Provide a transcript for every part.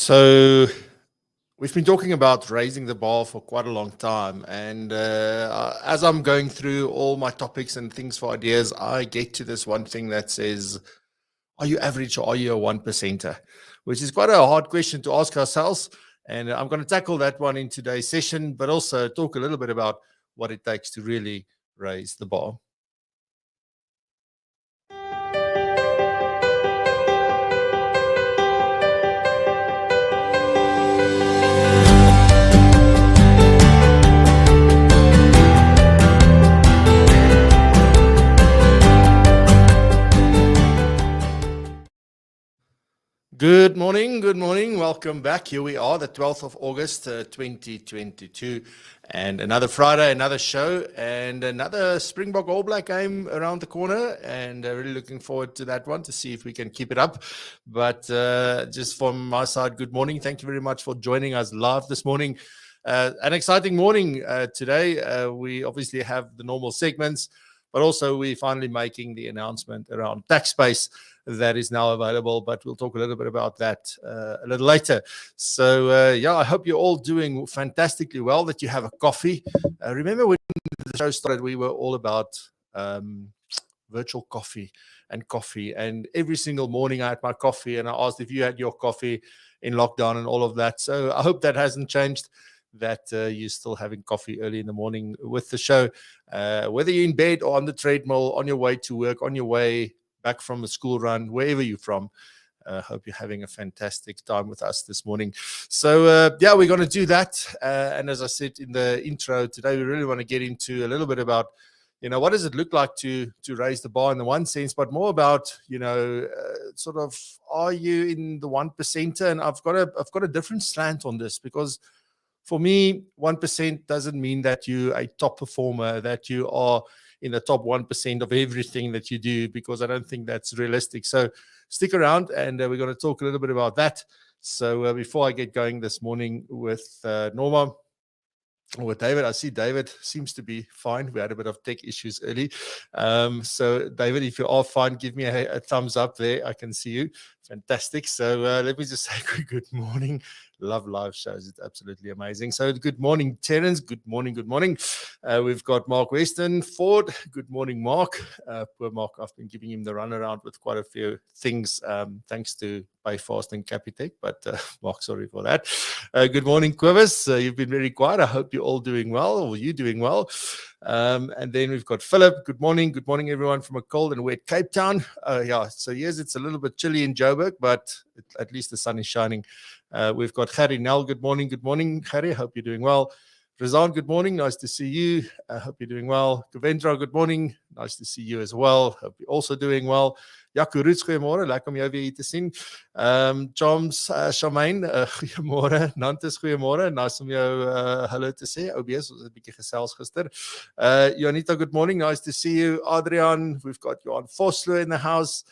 So we've been talking about raising the bar for quite a long time. And as I'm going through all my topics and things for ideas, I get to this one thing that says, are you average or are you a 1%er? Which is quite a hard question to ask ourselves. And I'm going to tackle that one in today's session, but also talk a little bit about what it takes to really raise the bar. Good morning. Welcome back. Here we are, the 12th of August, 2022, and another Friday, another show, and another Springbok All Black game around the corner, and really looking forward to that one to see if we can keep it up. But just from my side, good morning. Thank you very much for joining us live this morning. An exciting morning today. We obviously have the normal segments, but also we're finally making the announcement around tax space that is now available, but we'll talk a little bit about that a little later. So, I hope you're all doing fantastically well, that you have a coffee. Remember when the show started, we were all about virtual coffee, and every single morning I had my coffee, and I asked if you had your coffee in lockdown and all of that. So I hope that hasn't changed, that you're still having coffee early in the morning with the show, whether you're in bed or on the treadmill, on your way to work, on your way back from a school run, wherever you're from. Hope you're having a fantastic time with us this morning. So, we're going to do that. And as I said in the intro today, we really want to get into a little bit about, what does it look like to raise the bar in the one sense, but more about, sort of, are you in the 1%er? And I've got a different slant on this, because for me, 1% doesn't mean that you're a top performer, that you are in the top 1% of everything that you do, because I don't think that's realistic. So stick around, and we're going to talk a little bit about that. So before I get going this morning with Norma, or with David, I see David seems to be fine. We had a bit of tech issues early. So David, if you are fine, give me a thumbs up there. I can see you. Fantastic. So let me just say good morning. Love live shows. It's absolutely amazing. So good morning, Terence. Good morning. We've got Mark Weston Ford. Good morning, Mark. Poor Mark, I've been giving him the runaround with quite a few things, thanks to Payfast and Capitec. But Mark, sorry for that. Good morning, Quivers. You've been very quiet. I hope you're all doing well, or you doing well. And then we've got Philip. Good morning, everyone from a cold and wet Cape Town. So yes, it's a little bit chilly in Joburg, but at least the sun is shining. We've got Harry Nell. Good morning, Harry. Hope you're doing well. Razan, good morning. Nice to see you. I hope you're doing well. Govendra, good morning. Nice to see you as well. Hope you're also doing well. Jaco Roots, goeiemôre. Lekker om jou weer hier te sien. Joms, Charmaine, goeiemôre. Nantes, goeiemôre. Nice om jou hallo te sê. OBS, ons het 'n bietjie gesels gister. Janita, good morning. Nice to see you. Adrian, we've got Johan Vosloo in the house.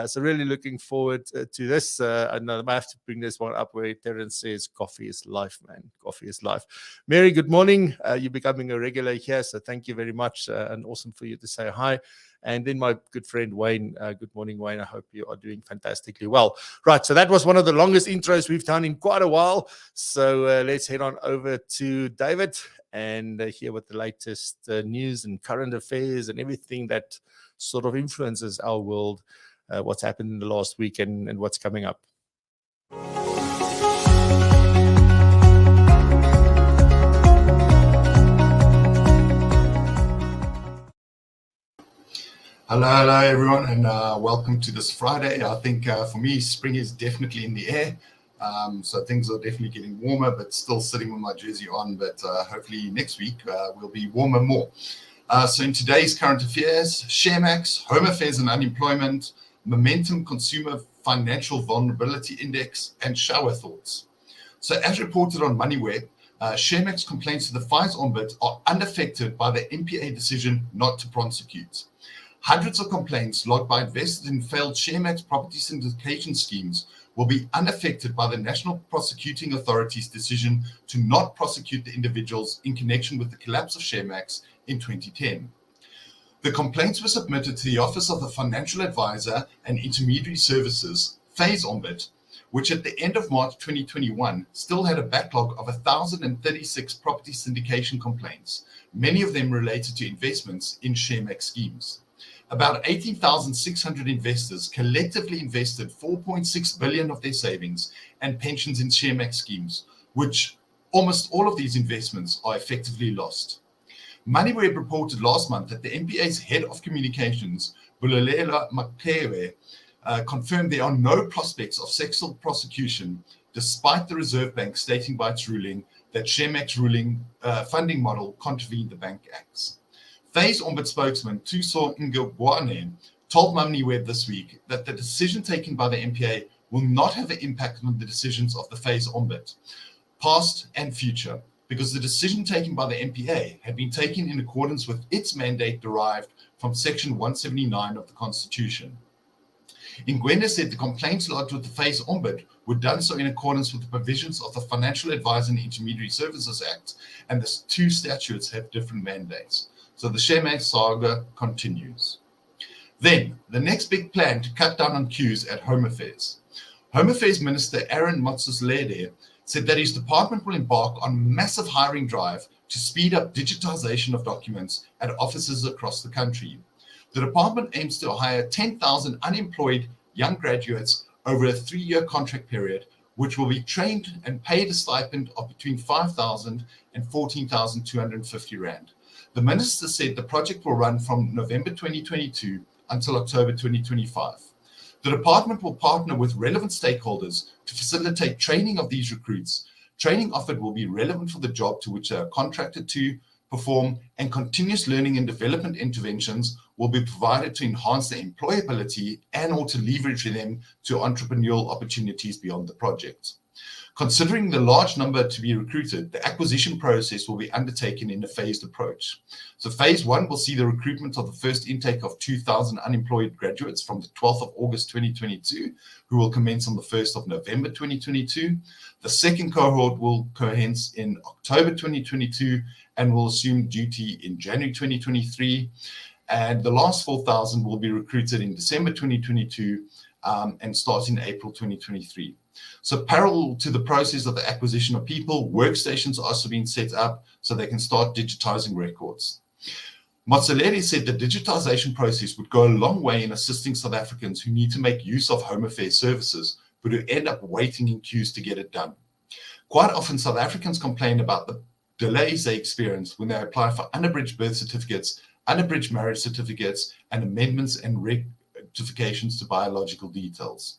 So really looking forward to this. And I have to bring this one up where Terence says, coffee is life, man. Coffee is life. Mary, good morning. You're becoming a regular here, so thank you very much. And awesome for you to say hi. And then my good friend Wayne. Good morning, Wayne. I hope you are doing fantastically well. Right, so that was one of the longest intros we've done in quite a while. So let's head on over to David and hear what the latest news and current affairs and everything that sort of influences our world, what's happened in the last week and what's coming up. Hello everyone, and welcome to this Friday. I think for me, spring is definitely in the air. So things are definitely getting warmer, but still sitting with my jersey on. But hopefully next week will be warmer more. So in today's current affairs, Sharemax, home affairs and unemployment, Momentum Consumer Financial Vulnerability Index, and shower thoughts. So as reported on MoneyWeb, Sharemax complaints to the Fires Ombudsman are unaffected by the NPA decision not to prosecute. Hundreds of complaints logged by investors in failed Sharemax property syndication schemes will be unaffected by the National Prosecuting Authority's decision to not prosecute the individuals in connection with the collapse of Sharemax in 2010. The complaints were submitted to the Office of the Financial Advisor and Intermediary Services, FASE Ombudsman, which at the end of March 2021 still had a backlog of 1,036 property syndication complaints, many of them related to investments in ShareMax schemes. About 18,600 investors collectively invested 4.6 billion of their savings and pensions in ShareMax schemes, which almost all of these investments are effectively lost. MoneyWeb reported last month that the MPA's head of communications, Bulelela Maklewe, confirmed there are no prospects of sexual prosecution, despite the Reserve Bank stating by its ruling that ShareMax funding model contravened the Bank Acts. FAY's Ombud spokesman, Tuso Ngubwane, told MoneyWeb this week that the decision taken by the MPA will not have an impact on the decisions of the FAY's Ombud, past and future, because the decision taken by the MPA had been taken in accordance with its mandate derived from Section 179 of the Constitution. Ngwende said the complaints lodged with the FAY's Ombud were done so in accordance with the provisions of the Financial Advisor and Intermediary Services Act, and the two statutes have different mandates. So the ShareMax saga continues. Then, the next big plan to cut down on queues at Home Affairs. Home Affairs Minister Aaron Motsoaledi said that his department will embark on a massive hiring drive to speed up digitization of documents at offices across the country. The department aims to hire 10,000 unemployed young graduates over a 3-year contract period, which will be trained and paid a stipend of between 5,000 and 14,250 rand. The minister said the project will run from November 2022 until October 2025. The department will partner with relevant stakeholders to facilitate training of these recruits. Training offered will be relevant for the job to which they are contracted to perform, and continuous learning and development interventions will be provided to enhance their employability and or to leverage them to entrepreneurial opportunities beyond the project. Considering the large number to be recruited, the acquisition process will be undertaken in a phased approach. So phase 1 will see the recruitment of the first intake of 2,000 unemployed graduates from the 12th of August 2022, who will commence on the 1st of November 2022. The second cohort will commence in October 2022 and will assume duty in January 2023. And the last 4,000 will be recruited in December 2022 and start in April 2023. So parallel to the process of the acquisition of people, workstations are also being set up so they can start digitizing records. Motsoaledi said the digitization process would go a long way in assisting South Africans who need to make use of Home Affairs services, but who end up waiting in queues to get it done. Quite often, South Africans complain about the delays they experience when they apply for unabridged birth certificates, unabridged marriage certificates, and amendments and rectifications to biological details.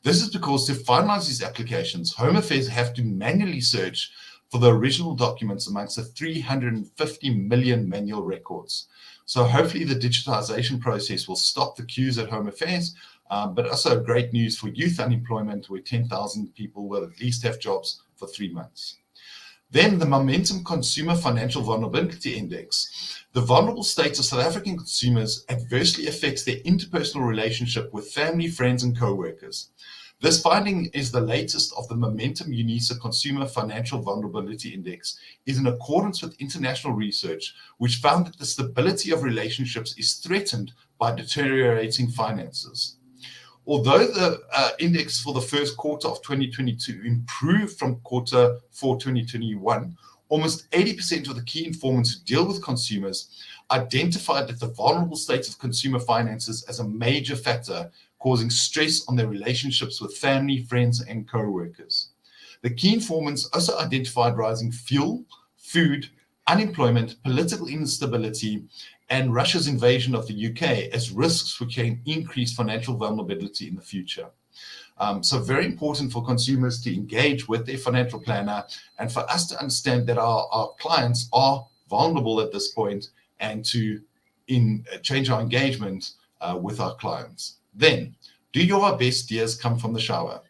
This is because to finalize these applications, Home Affairs have to manually search for the original documents amongst the 350 million manual records. So hopefully the digitization process will stop the queues at Home Affairs, but also great news for youth unemployment, where 10,000 people will at least have jobs for 3 months. Then the Momentum Consumer Financial Vulnerability Index. The vulnerable state of South African consumers adversely affects their interpersonal relationship with family, friends, and co-workers. This finding is the latest of the Momentum UNISA Consumer Financial Vulnerability Index, is in accordance with international research, which found that the stability of relationships is threatened by deteriorating finances. Although the index for the first quarter of 2022 improved from quarter 4 2021, almost 80% of the key informants who deal with consumers identified that the vulnerable state of consumer finances as a major factor causing stress on their relationships with family, friends, and co-workers. The key informants also identified rising fuel, food, unemployment, political instability, and Russia's invasion of the UK as risks which can increase financial vulnerability in the future. So very important for consumers to engage with their financial planner and for us to understand that our clients are vulnerable at this point and to change our engagement with our clients. Then, do your best ideas come from the shower?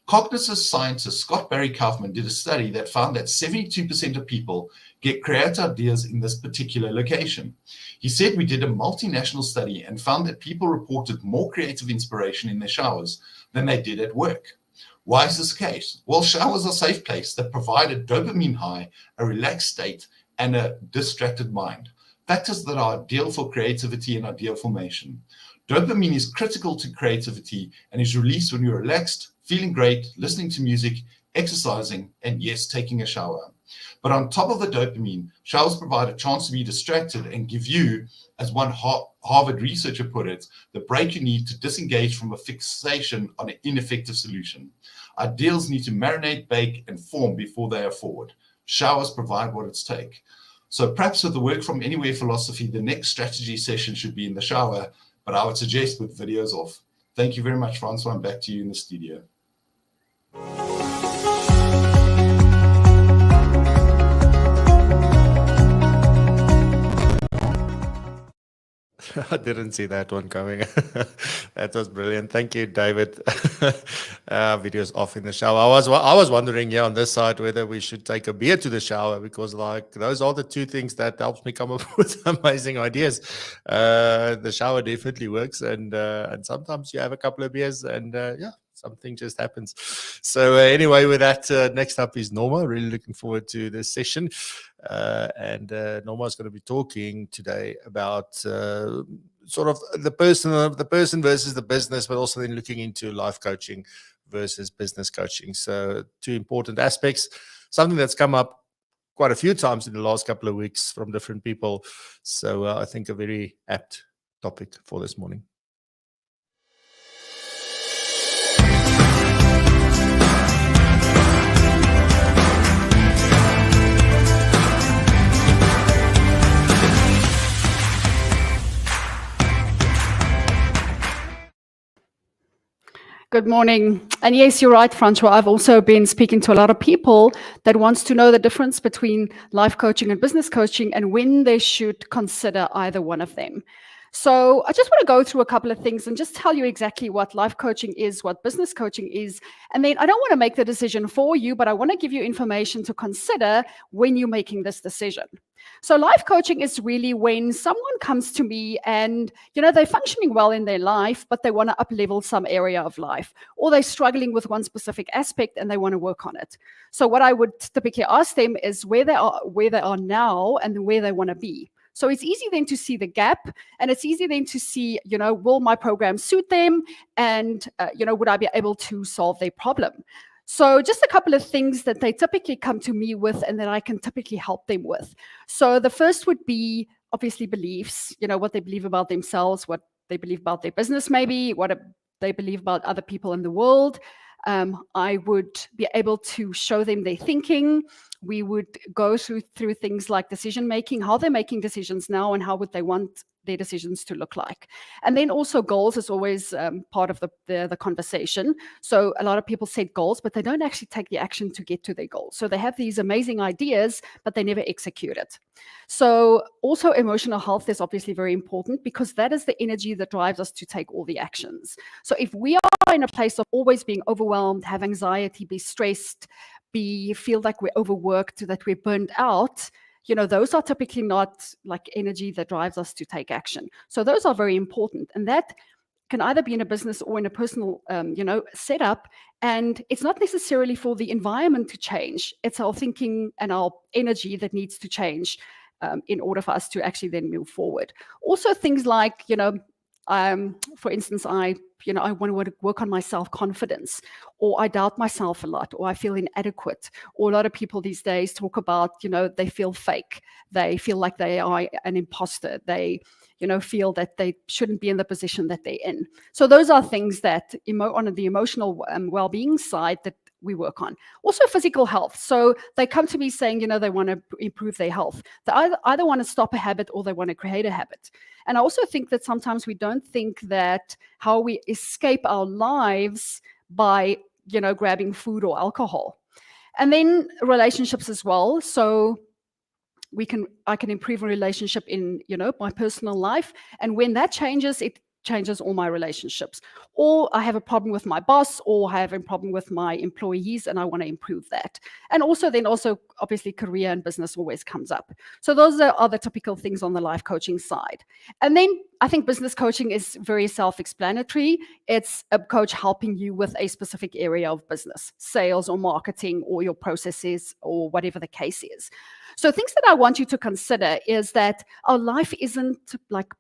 Cognitive scientist Scott Barry Kaufman did a study that found that 72% of people get creative ideas in this particular location. He said we did a multinational study and found that people reported more creative inspiration in their showers than they did at work. Why is this the case? Well, showers are a safe place that provide a dopamine high, a relaxed state, and a distracted mind. Factors that are ideal for creativity and ideal formation. Dopamine is critical to creativity and is released when you're relaxed, feeling great, listening to music, exercising, and yes, taking a shower. But on top of the dopamine, showers provide a chance to be distracted and give you, as one Harvard researcher put it, the break you need to disengage from a fixation on an ineffective solution. Ideals need to marinate, bake, and form before they are forward. Showers provide what it's take. So perhaps with the work from anywhere philosophy, the next strategy session should be in the shower, but I would suggest with videos off. Thank you very much, Francois. I'm back to you in the studio. I didn't see that one coming. That was brilliant. Thank you, David. Videos off in the shower. I was wondering, on this side, whether we should take a beer to the shower, because those are the two things that helps me come up with amazing ideas. The shower definitely works, and sometimes you have a couple of beers, and something just happens. So anyway, with that, next up is Norma. Really looking forward to this session. And Norma is going to be talking today about sort of the person versus the business, but also then looking into life coaching versus business coaching. So two important aspects, something that's come up quite a few times in the last couple of weeks from different people. So I think a very apt topic for this morning. Good morning. And yes, you're right, Francois. I've also been speaking to a lot of people that wants to know the difference between life coaching and business coaching and when they should consider either one of them. So I just want to go through a couple of things and just tell you exactly what life coaching is, what business coaching is. And then I don't want to make the decision for you, but I want to give you information to consider when you're making this decision. So life coaching is really when someone comes to me and, they're functioning well in their life, but they want to up-level some area of life, or they're struggling with one specific aspect and they want to work on it. So what I would typically ask them is where they are now and where they want to be. So it's easy then to see the gap, and it's easy then to see, will my program suit them, and, would I be able to solve their problem? So just a couple of things that they typically come to me with and that I can typically help them with. So the first would be obviously beliefs, what they believe about themselves, what they believe about their business, maybe what they believe about other people in the world. I would be able to show them their thinking. We would go through things like decision making, how they're making decisions now, and how would they want their decisions to look like. And then also goals is always part of the conversation. So a lot of people set goals, but they don't actually take the action to get to their goals. So they have these amazing ideas, but they never execute it. So also emotional health is obviously very important, because that is the energy that drives us to take all the actions. So if we are in a place of always being overwhelmed, have anxiety, be stressed, feel like we're overworked, that we're burned out, those are typically not like energy that drives us to take action. So those are very important. And that can either be in a business or in a personal, setup. And it's not necessarily for the environment to change. It's our thinking and our energy that needs to change in order for us to actually then move forward. Also things like, for instance, I want to work on my self-confidence, or I doubt myself a lot, or I feel inadequate. Or a lot of people these days talk about, they feel fake. They feel like they are an imposter. They, feel that they shouldn't be in the position that they're in. So those are things that on the emotional well-being side that we work on. Also physical health. So they come to me saying, they want to improve their health. They either want to stop a habit or they want to create a habit. And I also think that sometimes we don't think that how we escape our lives by, grabbing food or alcohol. And then relationships as well. So I can improve a relationship in, my personal life. And when that changes, it changes all my relationships. Or I have a problem with my boss, or I have a problem with my employees, and I want to improve that. And also obviously career and business always comes up. So those are the typical things on the life coaching side. And then I think business coaching is very self-explanatory. It's a coach helping you with a specific area of business, sales or marketing or your processes or whatever the case is. So things that I want you to consider is that our life isn't like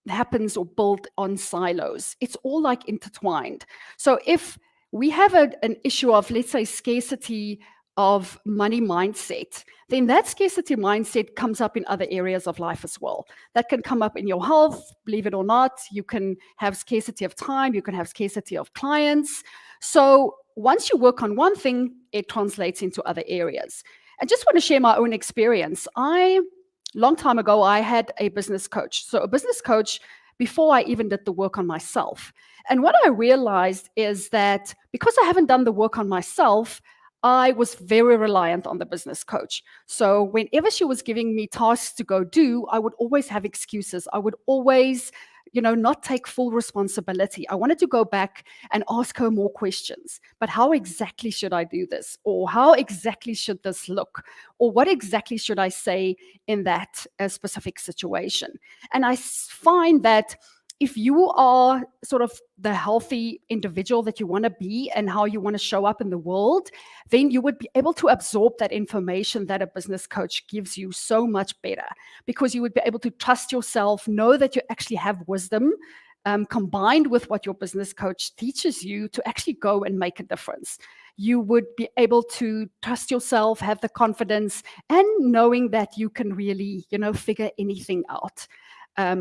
happens or built on silos. It's all like intertwined. So if we have an issue of, let's say, scarcity of money mindset, then that scarcity mindset comes up in other areas of life as well. That can come up in your health, believe it or not. You can have scarcity of time, you can have scarcity of clients. So once you work on one thing, it translates into other areas. I just want to share my own experience. Long time ago, I had a business coach. So a business coach before I even did the work on myself. And what I realized is that because I haven't done the work on myself, I was very reliant on the business coach. So whenever she was giving me tasks to go do, I would always have excuses. I would always, not take full responsibility. I wanted to go back and ask her more questions. But how exactly should I do this? Or how exactly should this look? Or what exactly should I say in that specific situation? And I find that if you are sort of the healthy individual that you want to be and how you want to show up in the world, then you would be able to absorb that information that a business coach gives you so much better, because you would be able to trust yourself, know that you actually have wisdom combined with what your business coach teaches you to actually go and make a difference. You would be able to trust yourself, have the confidence, and knowing that you can really, figure anything out.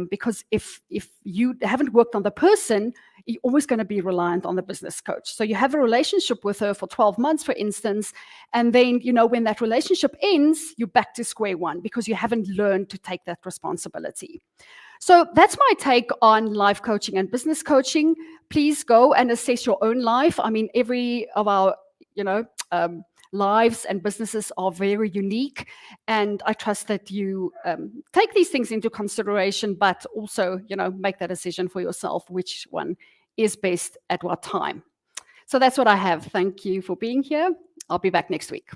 Because if you haven't worked on the person, you're always going to be reliant on the business coach. So you have a relationship with her for 12 months, for instance, and then, when that relationship ends, you're back to square one because you haven't learned to take that responsibility. So that's my take on life coaching and business coaching. Please go and assess your own life. I mean, every of our, lives and businesses are very unique. And I trust that you take these things into consideration, but also, make that decision for yourself, which one is best at what time. So that's what I have. Thank you for being here. I'll be back next week.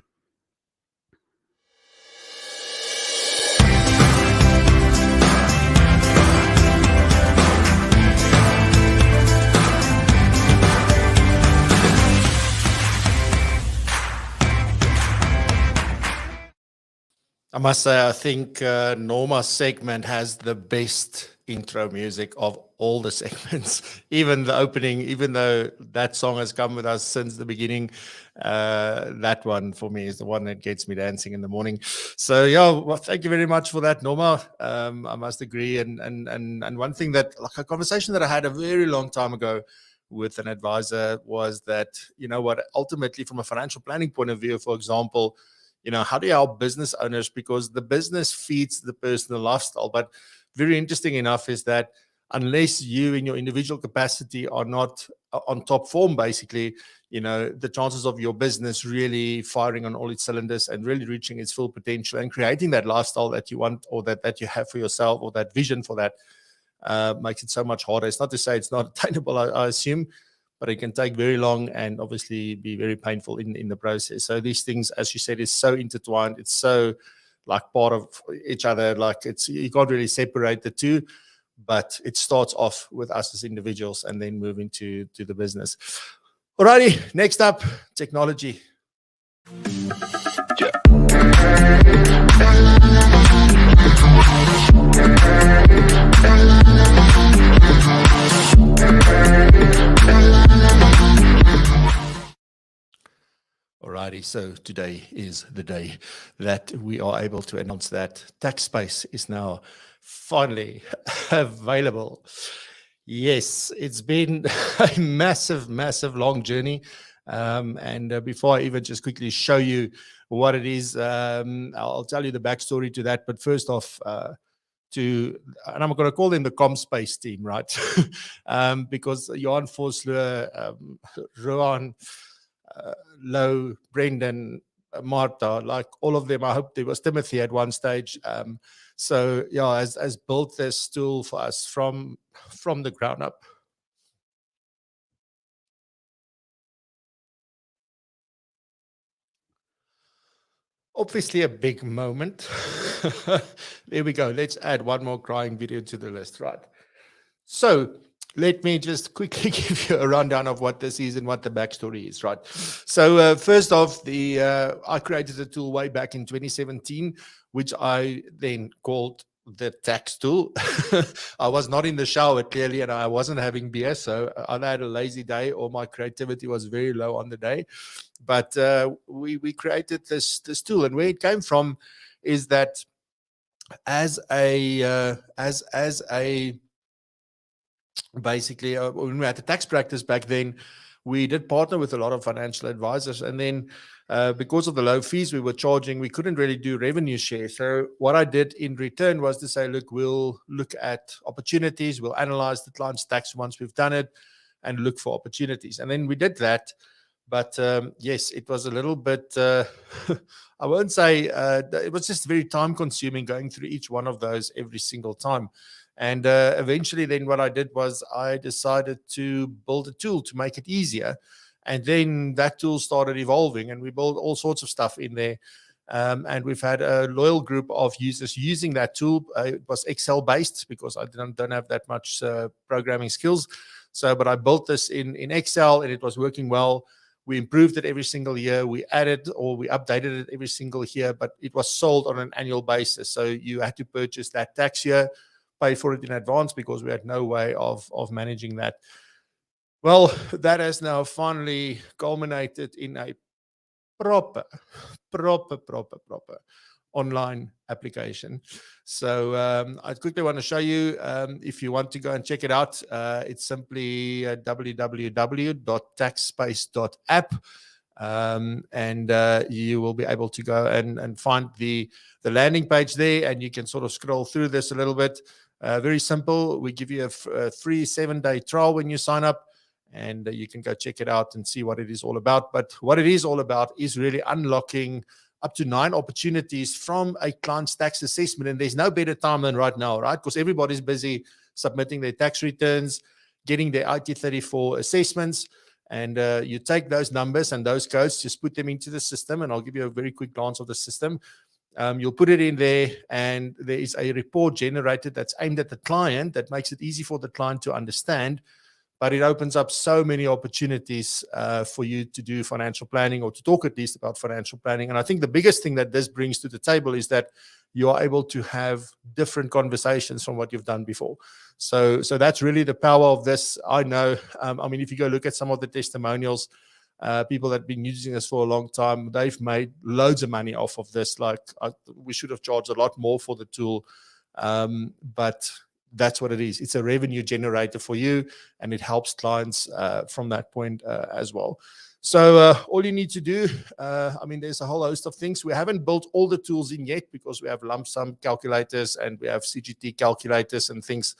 I must say, I think Norma's segment has the best intro music of all the segments. Even the opening, even though that song has come with us since the beginning, that one for me is the one that gets me dancing in the morning. So yeah, well, thank you very much for that, Norma. I must agree. And one thing that, like a conversation that I had a very long time ago with an advisor was that, ultimately from a financial planning point of view, for example, how do you help business owners? Because the business feeds the personal lifestyle. But very interesting enough is that unless you in your individual capacity are not on top form, basically, the chances of your business really firing on all its cylinders and really reaching its full potential and creating that lifestyle that you want, or that you have for yourself, or that vision for that, makes it so much harder. It's not to say it's not attainable, I assume, but it can take very long and obviously be very painful in the process. So these things, as you said, is so intertwined. It's so like part of each other. Like you can't really separate the two, but it starts off with us as individuals and then moving to the business. Alrighty, next up, technology. Alrighty, so today is the day that we are able to announce that TaxSpace is now finally available. Yes, it's been a massive, massive long journey. And before I even just quickly show you what it is, I'll tell you the backstory to that. But first off, and I'm going to call them the ComSpace team, right? Because Johan Vosloo, Rohan, Lo, Brendan, Martha, like all of them, I hope there was Timothy at one stage. So yeah, has built this tool for us from the ground up. Obviously a big moment. There we go. Let's add one more crying video to the list, right? So let me just quickly give you a rundown of what this is and what the backstory is, right? So first off, I created a tool way back in 2017, which I then called the tax tool. I was not in the shower clearly, and I wasn't having beer, so I either had a lazy day or my creativity was very low on the day. But we created this tool, and where it came from is that as a basically when we had the tax practice back then, we did partner with a lot of financial advisors, and then because of the low fees we were charging, we couldn't really do revenue share. So what I did in return was to say, look, we'll look at opportunities, we'll analyze the client's tax once we've done it, and look for opportunities. And then we did that. But yes, it was a little bit, I won't say, it was just very time consuming going through each one of those every single time. And eventually then what I did was I decided to build a tool to make it easier. And then that tool started evolving, and we built all sorts of stuff in there. And we've had a loyal group of users using that tool. It was Excel based because I don't have that much programming skills. But I built this in Excel, and it was working well. We improved it every single year. We added or we updated it every single year, but it was sold on an annual basis. So you had to purchase that tax year, pay for it in advance because we had no way of managing that. Well, that has now finally culminated in a proper online application. So I quickly want to show you, if you want to go and check it out, it's simply www.taxspace.app, and you will be able to go and find the landing page there, and you can sort of scroll through this a little bit. Very simple. We give you a free 7-day trial when you sign up, and you can go check it out and see what it is all about. But what it is all about is really unlocking up to 9 opportunities from a client's tax assessment. And there's no better time than right now, right? Because everybody's busy submitting their tax returns, getting their IT34 assessments. And you take those numbers and those codes, just put them into the system. And I'll give you a very quick glance of the system. You'll put it in there, and there is a report generated that's aimed at the client that makes it easy for the client to understand. But it opens up so many opportunities for you to do financial planning, or to talk at least about financial planning. And I think the biggest thing that this brings to the table is that you are able to have different conversations from what you've done before. So that's really the power of this. I know, I mean, if you go look at some of the testimonials, people that have been using this for a long time, they've made loads of money off of this. Like we should have charged a lot more for the tool, but that's what it is. It's a revenue generator for you, and it helps clients from that point as well. So all you need to do, I mean, there's a whole host of things. We haven't built all the tools in yet because we have lump sum calculators, and we have CGT calculators and things,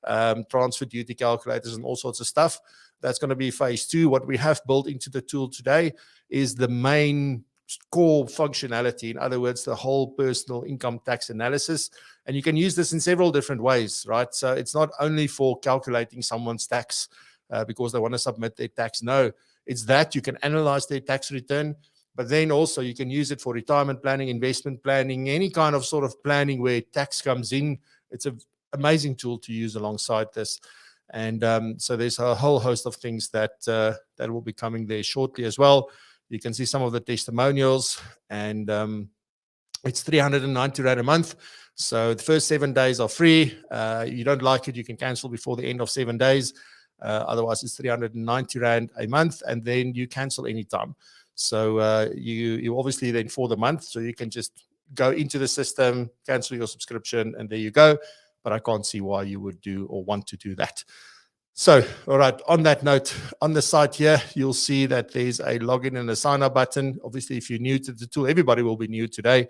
transfer duty calculators and all sorts of stuff. That's going to be phase 2. What we have built into the tool today is the main core functionality. In other words, the whole personal income tax analysis. And you can use this in several different ways, right? So it's not only for calculating someone's tax because they want to submit their tax. No, it's that you can analyze their tax return, but then also you can use it for retirement planning, investment planning, any kind of sort of planning where tax comes in. It's an amazing tool to use alongside this. And so there's a whole host of things that will be coming there shortly as well. You can see some of the testimonials, and it's 390 Rand a month. So the first 7 days are free. You don't like it, you can cancel before the end of 7 days. Otherwise, it's 390 Rand a month, and then you cancel anytime. So you obviously then for the month, so you can just go into the system, cancel your subscription, and there you go. But I can't see why you would do or want to do that. So, all right, on that note, on the site here, you'll see that there's a login and a sign up button. Obviously, if you're new to the tool, everybody will be new today.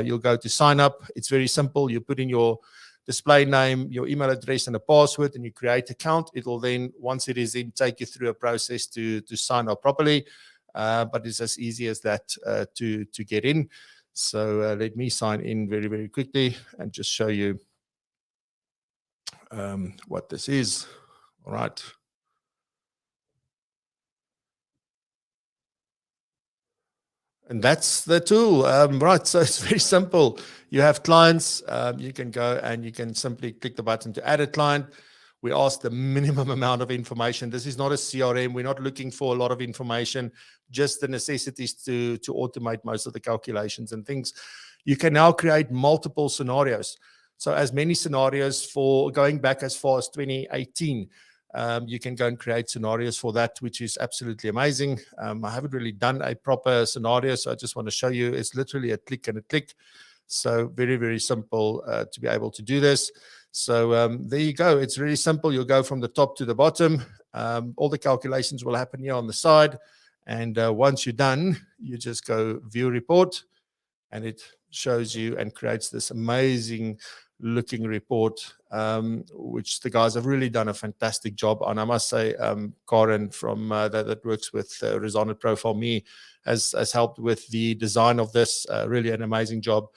You'll go to sign up. It's very simple. You put in your display name, your email address, and a password, and you create an account. It will then, once it is in, take you through a process to sign up properly. But it's as easy as that to get in. So let me sign in very, very quickly and just show you what this is. All right. And that's the tool, right? So it's very simple. You have clients, you can go and you can simply click the button to add a client. We ask the minimum amount of information. This is not a CRM. We're not looking for a lot of information, just the necessities to automate most of the calculations and things. You can now create multiple scenarios. So as many scenarios for going back as far as 2018. You can go and create scenarios for that, which is absolutely amazing. I haven't really done a proper scenario, so I just want to show you. It's literally a click and a click. So very, very simple to be able to do this. So there you go. It's really simple. You'll go from the top to the bottom. All the calculations will happen here on the side. And once you're done, you just go view report, and it shows you and creates this amazing looking report, which the guys have really done a fantastic job on. I must say, Karen from that works with Resonant Profile Me has helped with the design of this. Really an amazing job.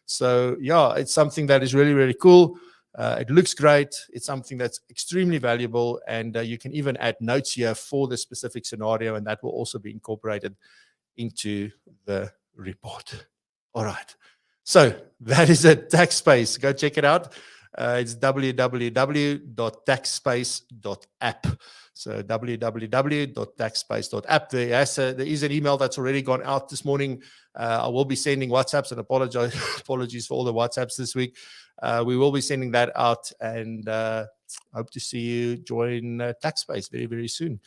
So yeah, it's something that is really, really cool. It looks great. It's something that's extremely valuable, and you can even add notes here for the specific scenario, and that will also be incorporated into the report. All right. So that is it, TaxSpace. Go check it out. It's www.taxspace.app. So www.taxspace.app. There is an email that's already gone out this morning. I will be sending WhatsApps, and apologies for all the WhatsApps this week. We will be sending that out, and hope to see you join TaxSpace very, very soon.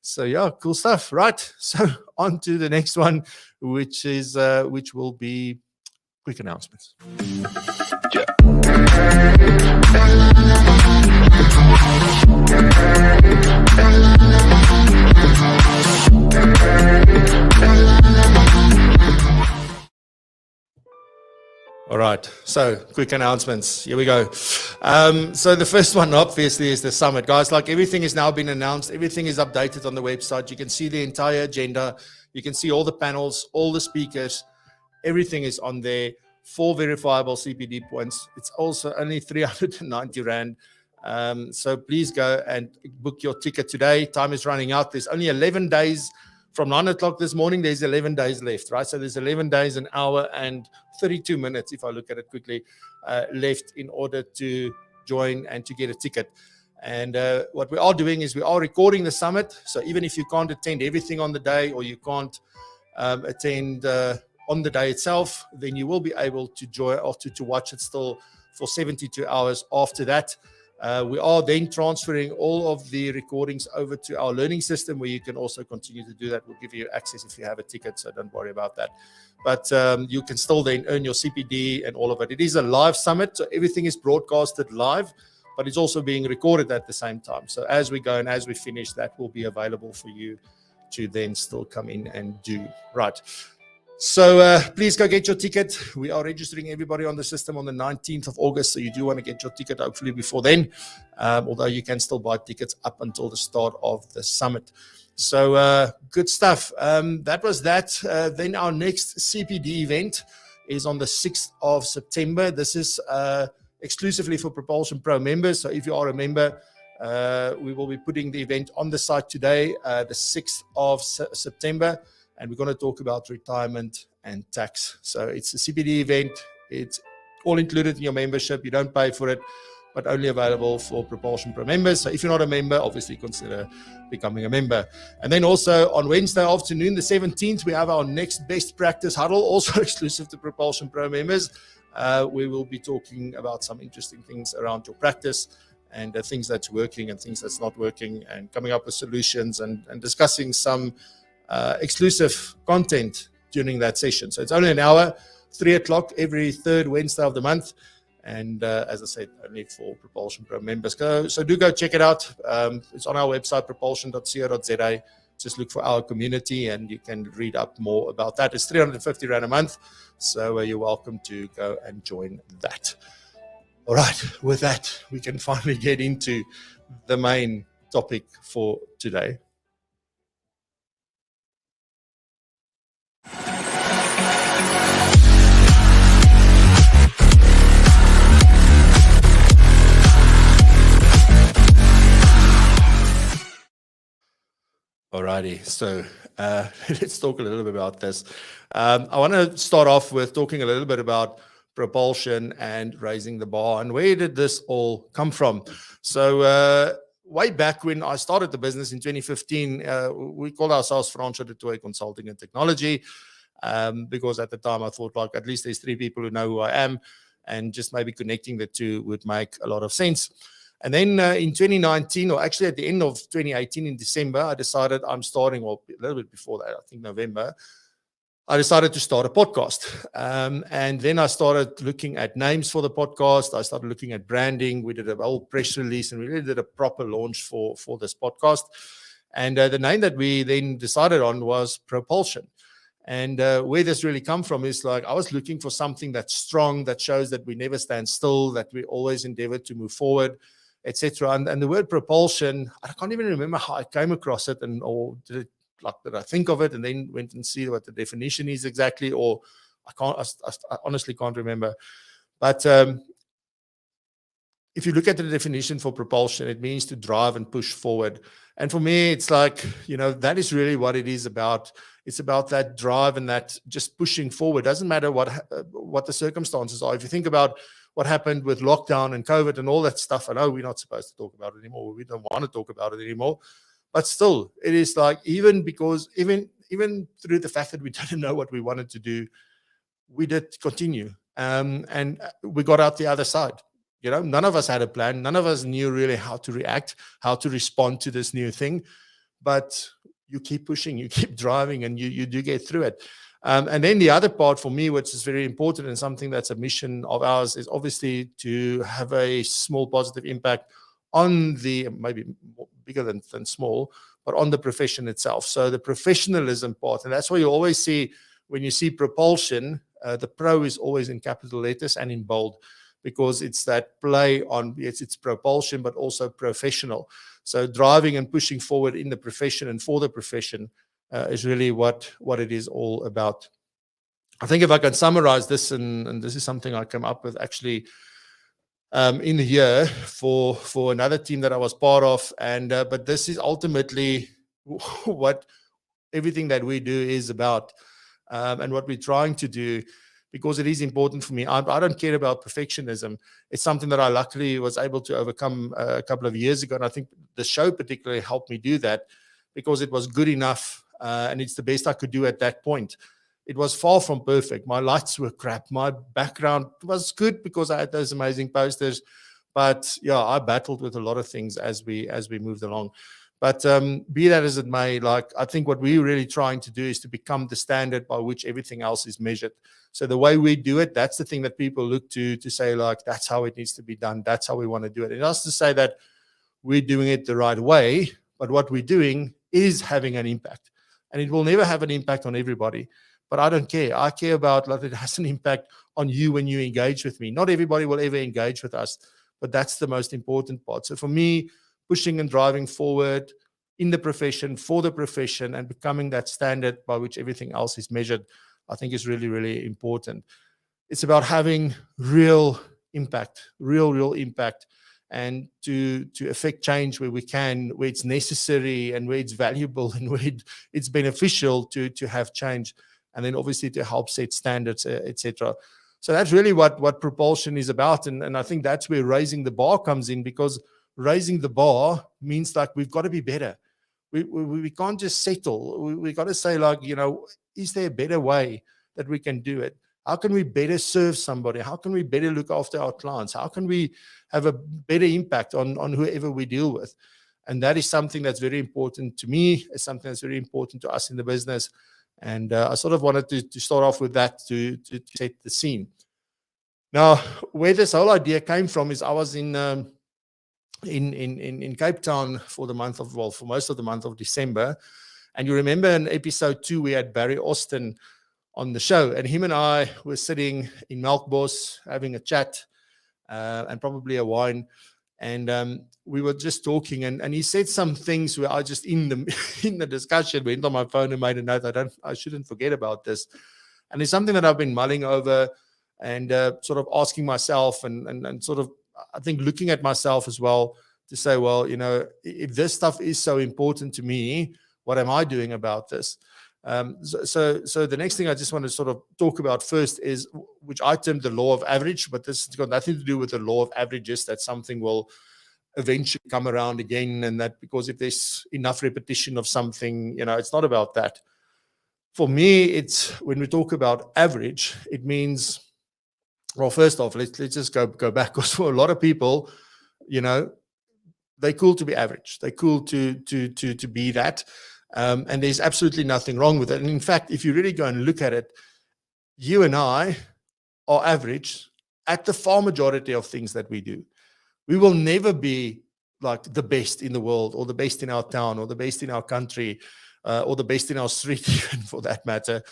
So yeah, cool stuff. Right. So on to the next one, which will be quick announcements. All right, so quick announcements. Here we go. So the first one, obviously, is the summit. Guys, like everything has now been announced. Everything is updated on the website. You can see the entire agenda. You can see all the panels, all the speakers. Everything is on there. 4 verifiable CPD points. It's also only 390 Rand. So please go and book your ticket today. Time is running out. There's only 11 days. From 9 o'clock this morning, there's 11 days left, right? So there's 11 days, an hour, and 32 minutes, if I look at it quickly, left in order to join and to get a ticket. And what we are doing is we are recording the summit. So even if you can't attend everything on the day, or you can't attend on the day itself, then you will be able to join or to watch it still for 72 hours after that. We are then transferring all of the recordings over to our learning system, where you can also continue to do that. We'll give you access if you have a ticket, so don't worry about that. But you can still then earn your CPD and all of it. It is a live summit, so everything is broadcasted live, but it's also being recorded at the same time. So as we go and as we finish, that will be available for you to then still come in and do. Right. So please go get your ticket. We are registering everybody on the system on the 19th of August. So you do want to get your ticket hopefully before then, although you can still buy tickets up until the start of the summit. So good stuff. That was that. Then our next CPD event is on the 6th of September. This is exclusively for PROpulsion Pro members. So if you are a member, we will be putting the event on the site today, the 6th of September. And we're going to talk about retirement and tax. So it's a CPD event. It's all included in your membership. You don't pay for it, but only available for PROpulsion Pro members. So if you're not a member, obviously consider becoming a member. And then also on Wednesday afternoon, the 17th, we have our next best practice huddle, also exclusive to PROpulsion Pro members. We will be talking about some interesting things around your practice and things that's working and things that's not working, and coming up with solutions and discussing some exclusive content during that session. So it's only an hour, 3 o'clock every third Wednesday of the month. And as I said, only for PROpulsion Pro members. So do go check it out. It's on our website, propulsion.co.za. Just look for our community and you can read up more about that. It's 350 Rand a month. So you're welcome to go and join that. All right, with that, we can finally get into the main topic for today. Alrighty, so let's talk a little bit about this. I want to start off with talking a little bit about propulsion and raising the bar, and where did this all come from? So way back when I started the business in 2015, we called ourselves Franco de Toy Consulting and Technology, because at the time I thought, like, at least there's 3 people who know who I am. and just maybe connecting the two would make a lot of sense. And then in 2019, or actually at the end of 2018 in December, I decided I'm starting, or a little bit before that, I think November, I decided to start a podcast. And then I started looking at names for the podcast. I started looking at branding. We did a whole press release and we really did a proper launch for this podcast. And the name that we then decided on was PROpulsion. And where this really come from is like I was looking for something that's strong, that shows that we never stand still, that we always endeavor to move forward, etc. And the word propulsion, I can't even remember how I came across it, or did I think of it and then went and see what the definition is exactly, or I honestly can't remember. But if you look at the definition for propulsion, it means to drive and push forward. And for me, it's like, that is really what it is about. It's about that drive and that just pushing forward. Doesn't matter what the circumstances are. If you think about what happened with lockdown and COVID and all that stuff, I know we're not supposed to talk about it anymore. We don't want to talk about it anymore. But still, it is like, even through the fact that we didn't know what we wanted to do, we did continue. And we got out the other side. None of us had a plan. None of us knew really how to react, how to respond to this new thing. But you keep pushing, you keep driving, and you do get through it. And then the other part for me, which is very important and something that's a mission of ours, is obviously to have a small positive impact on the, maybe bigger than small, but on the profession itself. So the professionalism part, and that's why you always see, when you see propulsion, the pro is always in capital letters and in bold, because it's that play on, it's propulsion, but also professional. So driving and pushing forward in the profession and for the profession is really what it is all about. I think if I can summarize this, and this is something I came up with actually in the year for another team that I was part of, and but this is ultimately what everything that we do is about, and what we're trying to do, because it is important for me. I don't care about perfectionism. It's something that I luckily was able to overcome a couple of years ago, and I think the show particularly helped me do that, because it was good enough, and it's the best I could do at that point. It was far from perfect. My lights were crap. My background was good because I had those amazing posters, but yeah, I battled with a lot of things as we moved along. But be that as it may, like, I think what we're really trying to do is to become the standard by which everything else is measured. So the way we do it, that's the thing that people look to say, like, that's how it needs to be done. That's how we want to do it. It has to say that we're doing it the right way, but what we're doing is having an impact. And it will never have an impact on everybody. But I don't care. I care about that it has an impact on you when you engage with me. Not everybody will ever engage with us, but that's the most important part. So for me, pushing and driving forward in the profession, for the profession, and becoming that standard by which everything else is measured, I think is really, really important. It's about having real impact, real impact, and to affect change where we can, where it's necessary and where it's valuable and where it's beneficial to have change, and then obviously to help set standards, etc. So that's really what propulsion is about, and I think that's where raising the bar comes in, because raising the bar means like we've got to be better. We can't just settle. We got to say, like, is there a better way that we can do it? How can we better serve somebody? How can we better look after our clients? How can we have a better impact on whoever we deal with? And that is something that's very important to me. It's something that's very important to us in the business. And I sort of wanted to start off with that to set the scene. Now, where this whole idea came from is I was in Cape Town for most of the month of December. And you remember in episode 2, we had Barry Austin on the show, and him and I were sitting in Melkbos having a chat and probably a wine. And we were just talking, and he said some things where I just in the discussion went on my phone and made a note. I shouldn't forget about this. And it's something that I've been mulling over and sort of asking myself and sort of, I think, looking at myself as well to say, well, if this stuff is so important to me, what am I doing about this? So the next thing I just want to sort of talk about first is, which I termed the law of average, but this has got nothing to do with the law of averages. That something will eventually come around again, and that because if there's enough repetition of something, it's not about that. For me, it's when we talk about average, it means Well, first off, let's just go back, because for a lot of people, they're cool to be average. They're cool to be that. And there's absolutely nothing wrong with it. And in fact, if you really go and look at it, you and I are average at the far majority of things that we do. We will never be like the best in the world, or the best in our town, or the best in our country, or the best in our street, even for that matter.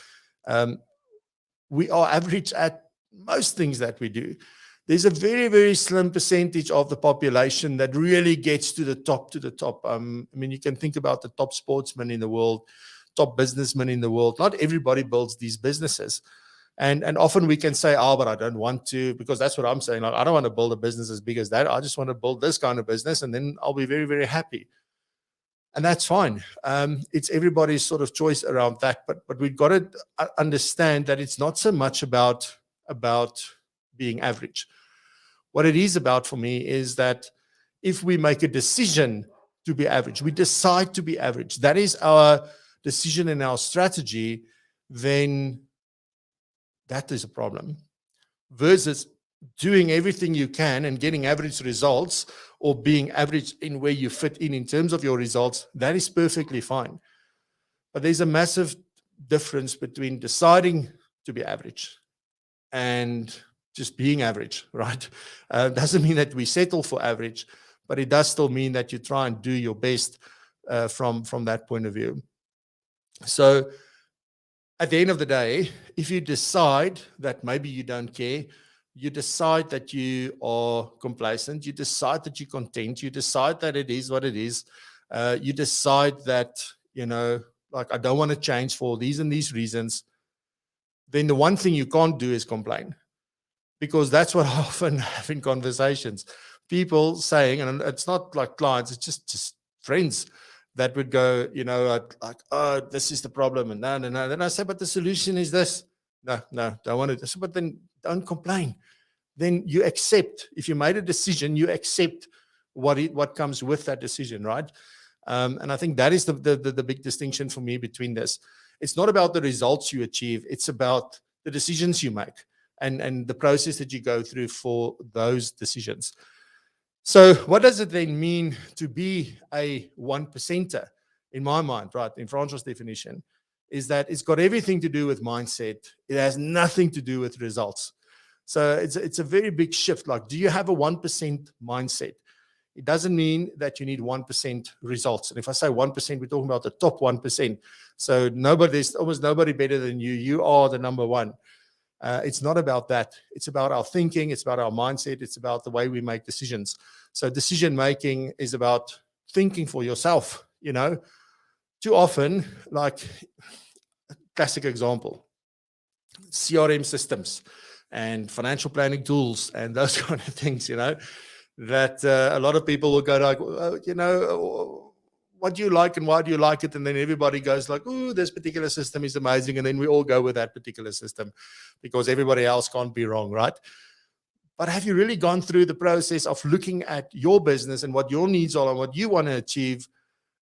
We are average at most things that we do. There's a very, very slim percentage of the population that really gets to the top. I mean, you can think about the top sportsmen in the world, top businessmen in the world. Not everybody builds these businesses. And often we can say, oh, but I don't want to, because that's what I'm saying. Like, I don't want to build a business as big as that. I just want to build this kind of business, and then I'll be very, very happy. And that's fine. It's everybody's sort of choice around that. But we've got to understand that it's not so much about being average. What it is about for me is that if we make a decision to be average, we decide to be average, that is our decision and our strategy, then that is a problem. Versus doing everything you can and getting average results, or being average in where you fit in terms of your results, that is perfectly fine. But there's a massive difference between deciding to be average and just being average, right? Doesn't mean that we settle for average, but it does still mean that you try and do your best from that point of view. So at the end of the day, if you decide that maybe you don't care, you decide that you are complacent, you decide that you're content, you decide that it is what it is, you decide that, like, I don't want to change for these and these reasons, then the one thing you can't do is complain. Because that's what I often have in conversations. People saying, and it's not like clients, it's just friends that would go, like, oh, this is the problem, and no. Then I say, but the solution is this. No, don't want to. But then don't complain. Then you accept. If you made a decision, you accept what comes with that decision, right? And I think that is the big distinction for me between this. It's not about the results you achieve. It's about the decisions you make. And the process that you go through for those decisions. So what does it then mean to be a 1%er? In my mind, right, in Francois' definition, is that it's got everything to do with mindset. It has nothing to do with results. So it's a very big shift. Like, do you have a 1% mindset? It doesn't mean that you need 1% results. And if I say 1%, we're talking about the top 1%. So there's almost nobody better than you. You are the number one. It's not about that. It's about our thinking. It's about our mindset. It's about the way we make decisions. So decision making is about thinking for yourself. Too often, like, classic example, CRM systems and financial planning tools and those kind of things, that a lot of people will go like, what do you like and why do you like it? And then everybody goes like, oh, this particular system is amazing. And then we all go with that particular system because everybody else can't be wrong, right? But have you really gone through the process of looking at your business and what your needs are and what you want to achieve,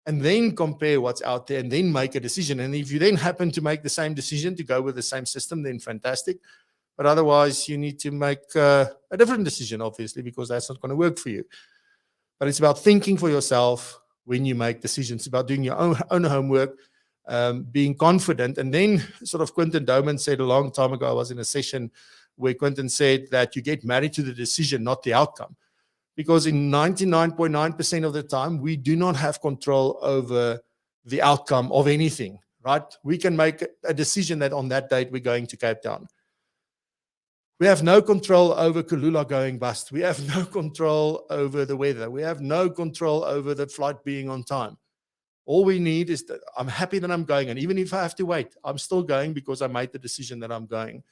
and then compare what's out there and then make a decision? And if you then happen to make the same decision to go with the same system, then fantastic. But otherwise, you need to make a different decision, obviously, because that's not going to work for you. But it's about thinking for yourself when you make decisions. It's about doing your own homework, being confident. And then sort of Quinton Doman said a long time ago, I was in a session where Quinton said that you get married to the decision, not the outcome. Because in 99.9% of the time, we do not have control over the outcome of anything, right? We can make a decision that on that date, we're going to Cape Town. We have no control over Kulula going bust. We have no control over the weather. We have no control over the flight being on time. All we need is that I'm happy that I'm going. And even if I have to wait, I'm still going because I made the decision that I'm going.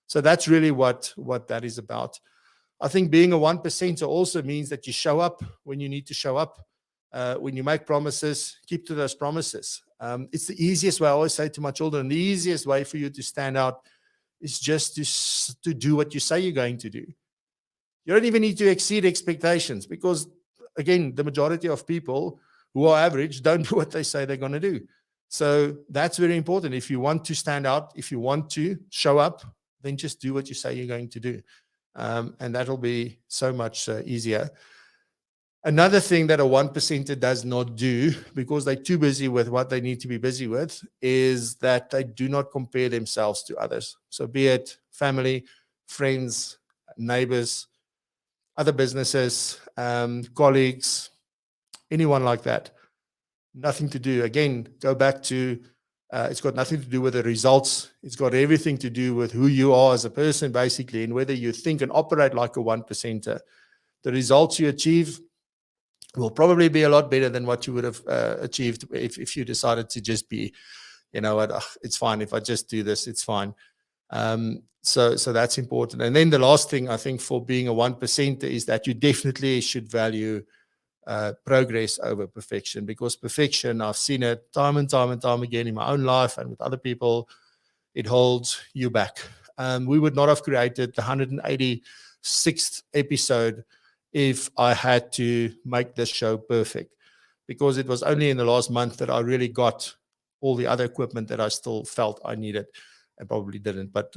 So that's really what that is about. I think being a 1%er also means that you show up when you need to show up. When you make promises, keep to those promises. It's the easiest way. I always say to my children, the easiest way for you to stand out is just to do what you say you're going to do. You don't even need to exceed expectations because, again, the majority of people who are average don't do what they say they're going to do. So that's very important. If you want to stand out, if you want to show up, then just do what you say you're going to do. And that'll be so much easier. Another thing that a 1%er does not do, because they're too busy with what they need to be busy with, is that they do not compare themselves to others. So be it family, friends, neighbors, other businesses, colleagues, anyone like that. Nothing to do. Again, go back to, it's got nothing to do with the results. It's got everything to do with who you are as a person, basically, and whether you think and operate like a 1%er. The results you achieve will probably be a lot better than what you would have achieved if you decided to just be, you know what, it's fine. If I just do this, it's fine. So that's important. And then the last thing I think for being a 1%er is that you definitely should value progress over perfection, because perfection, I've seen it time and time and time again in my own life and with other people, it holds you back. We would not have created the 186th episode if I had to make this show perfect, because it was only in the last month that I really got all the other equipment that I still felt I needed. I probably didn't, but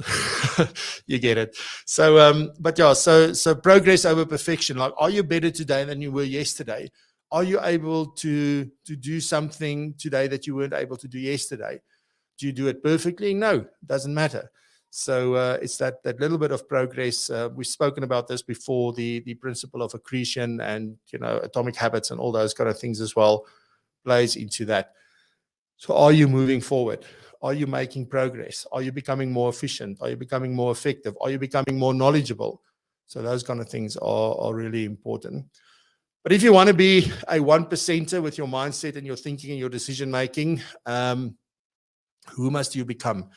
you get it. So, but yeah, so progress over perfection. Like, are you better today than you were yesterday? Are you able to do something today that you weren't able to do yesterday? Do you do it perfectly? No, it doesn't matter. So it's that little bit of progress. We've spoken about this before, the principle of accretion and, you know, atomic habits and all those kind of things as well plays into that. So are you moving forward? Are you making progress? Are you becoming more efficient? Are you becoming more effective? Are you becoming more knowledgeable? So those kind of things are really important. But if you want to be a 1%er with your mindset and your thinking and your decision making, who must you become?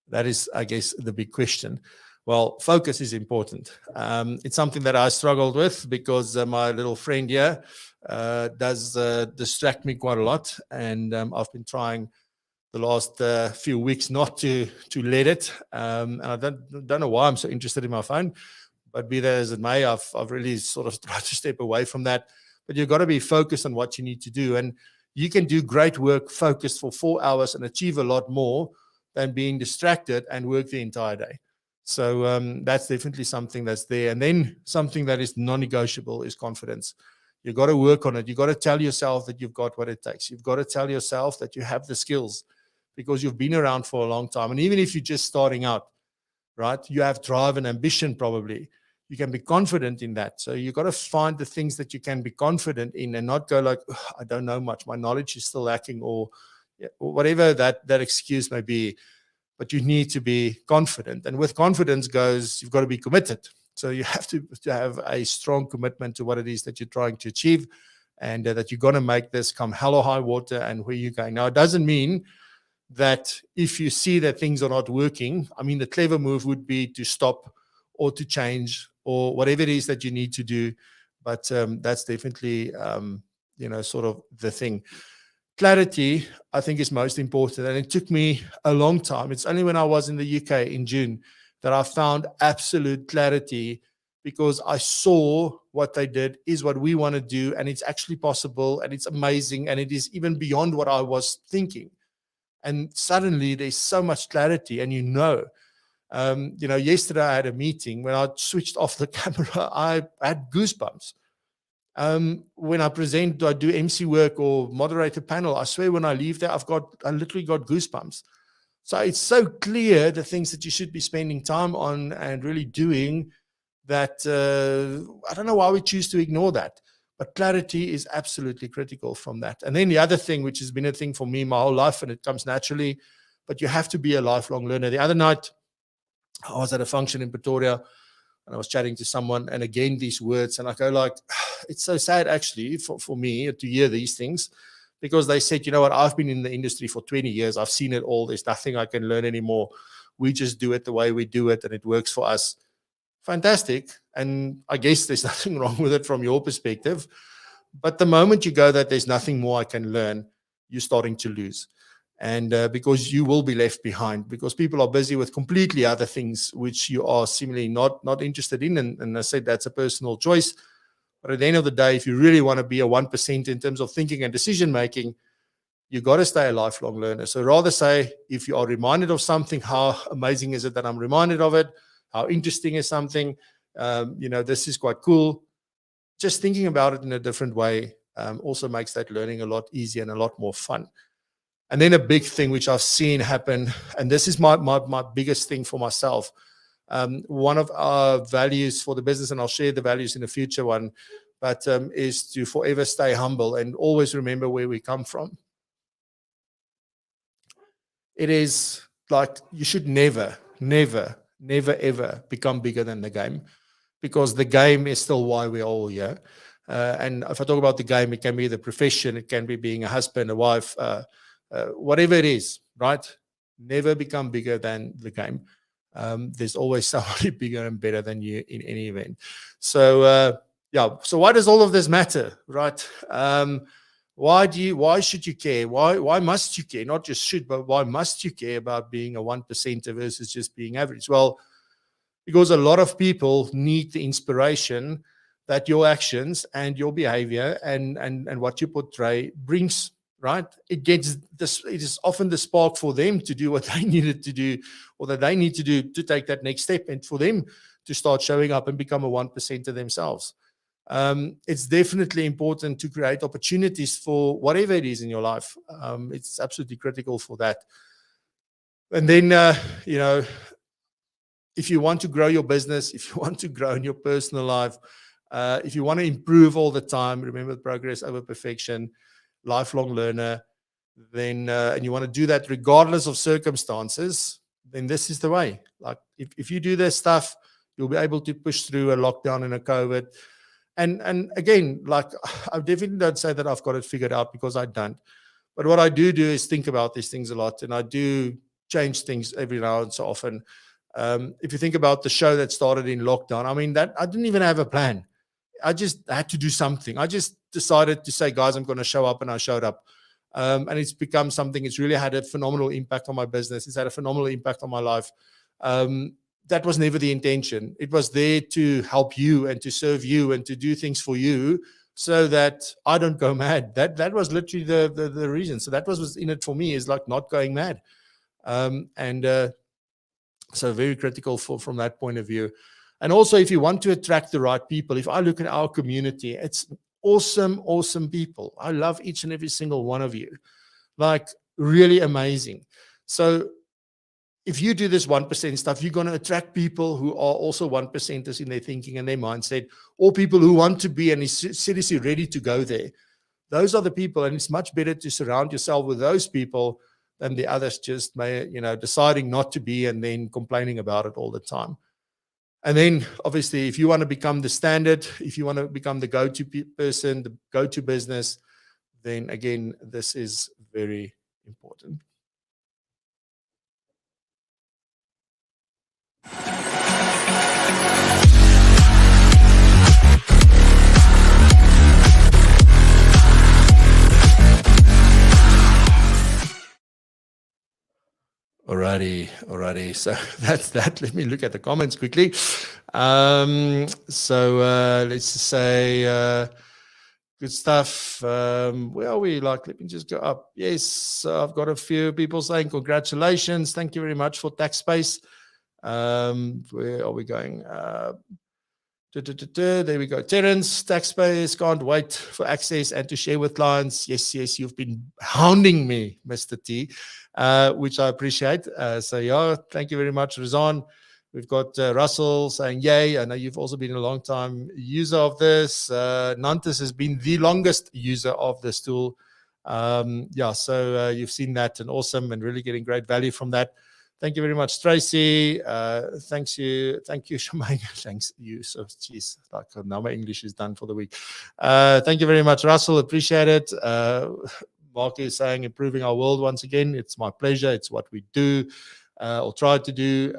That is, I guess, the big question. Well, focus is important. It's something that I struggled with because my little friend here does distract me quite a lot. And I've been trying the last few weeks not to let it. And I don't know why I'm so interested in my phone. But be that as it may, I've really sort of tried to step away from that. But you've got to be focused on what you need to do. And you can do great work focused for 4 hours and achieve a lot more than being distracted and work the entire day. So that's definitely something that's there. And then something that is non-negotiable is confidence. You've got to work on it. You've got to tell yourself that you've got what it takes. You've got to tell yourself that you have the skills because you've been around for a long time. And even if you're just starting out, right, you have drive and ambition probably. You can be confident in that. So you've got to find the things that you can be confident in and not go like, I don't know much. My knowledge is still lacking or whatever that excuse may be. But you need to be confident. And with confidence goes, you've got to be committed. So you have to have a strong commitment to what it is that you're trying to achieve and that you're going to make this come hell or high water and where you're going. Now, it doesn't mean that if you see that things are not working, I mean, the clever move would be to stop or to change or whatever it is that you need to do. But that's definitely, sort of the thing. Clarity, I think, is most important. And it took me a long time. It's only when I was in the UK in June that I found absolute clarity because I saw what they did is what we want to do. And it's actually possible and it's amazing. And it is even beyond what I was thinking. And suddenly there's so much clarity. And yesterday I had a meeting. When I switched off the camera, I had goosebumps. When I present, I do MC work or moderate a panel, I swear when I leave there, I literally got goosebumps. So it's so clear the things that you should be spending time on and really doing that. I don't know why we choose to ignore that, but clarity is absolutely critical from that. And then the other thing, which has been a thing for me my whole life, and it comes naturally, but you have to be a lifelong learner. The other night, I was at a function in Pretoria, and I was chatting to someone, and again, these words, and I go like, it's so sad actually for me to hear these things, because they said, you know what, I've been in the industry for 20 years. I've seen it all. There's nothing I can learn anymore. We just do it the way we do it, and it works for us. Fantastic. And I guess there's nothing wrong with it from your perspective. But the moment you go that there's nothing more I can learn, you're starting to lose. And because you will be left behind, because people are busy with completely other things which you are seemingly not interested in. And I said that's a personal choice. But at the end of the day, if you really want to be a 1% in terms of thinking and decision making, you got to stay a lifelong learner. So rather say, if you are reminded of something, how amazing is it that I'm reminded of it? How interesting is something? This is quite cool. Just thinking about it in a different way also makes that learning a lot easier and a lot more fun. And then a big thing which I've seen happen, and this is my biggest thing for myself. One of our values for the business, and I'll share the values in the future one, but is to forever stay humble and always remember where we come from. It is like you should never, ever become bigger than the game, because the game is still why we're all here. And if I talk about the game, it can be the profession, it can be being a husband, a wife, whatever it is, right? Never become bigger than the game. There's always somebody bigger and better than you in any event. So, so why does all of this matter, right? Why should you care? Why must you care? Not just should, but why must you care about being a 1%er versus just being average? Well, because a lot of people need the inspiration that your actions and your behavior and what you portray brings, right? It is often the spark for them to do what they needed to do, or that they need to do to take that next step, and for them to start showing up and become a 1%er themselves. It's definitely important to create opportunities for whatever it is in your life. It's absolutely critical for that. And then, if you want to grow your business, if you want to grow in your personal life, if you want to improve all the time, remember progress over perfection, lifelong learner, then and you want to do that regardless of circumstances, then this is the way. Like if you do this stuff, you'll be able to push through a lockdown and a COVID. And again, like I definitely don't say that I've got it figured out, because I don't. But what I do is think about these things a lot, and I do change things every now and so often. If you think about the show that started in lockdown, I mean, that I didn't even have a plan. I just had to do something. I just decided to say, guys, I'm going to show up, and I showed up. And it's become something. It's really had a phenomenal impact on my business. It's had a phenomenal impact on my life. That was never the intention. It was there to help you and to serve you and to do things for you so that I don't go mad. That was literally the reason. So that was in it for me, is like not going mad. So very critical from that point of view. And also, if you want to attract the right people, if I look at our community, it's awesome people. I love each and every single one of you. Like, really amazing. So if you do this 1% stuff, you're going to attract people who are also 1%ers in their thinking and their mindset, or people who want to be and is seriously ready to go there. Those are the people, and it's much better to surround yourself with those people than the others just deciding not to be and then complaining about it all the time. And then, obviously, if you want to become the standard, if you want to become the go-to person, the go-to business, then again, this is very important. Alrighty. So that's that. Let me look at the comments quickly. Let's just say good stuff. Where are we? Let me just go up. Yes, I've got a few people saying congratulations. Thank you very much for tax space. Where are we going? There we go. Terence, taxpayers can't wait for access and to share with clients. Yes, you've been hounding me, Mr. T, which I appreciate. Thank you very much, Razan. We've got Russell saying, yay. I know you've also been a long time user of this. Nantes has been the longest user of this tool. You've seen that, and awesome, and really getting great value from that. Thank you very much, Tracy. Thank you, Shemaine. Thanks you. So, geez, now my English is done for the week. Thank you very much, Russell. Appreciate it. Mark is saying improving our world once again. It's my pleasure. It's what we do or try to do.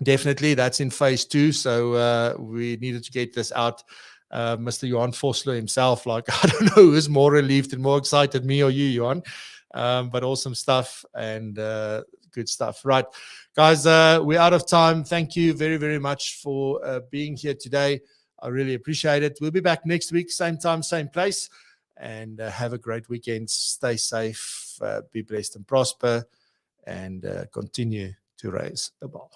Definitely, that's in phase 2. So we needed to get this out. Mr. Johan Vosloo himself, I don't know who's more relieved and more excited, me or you, Johan. But awesome stuff and good stuff. Right, guys, we're out of time. Thank you very, very much for being here today. I really appreciate it. We'll be back next week, same time, same place. And have a great weekend. Stay safe, be blessed and prosper, and continue to raise the bar.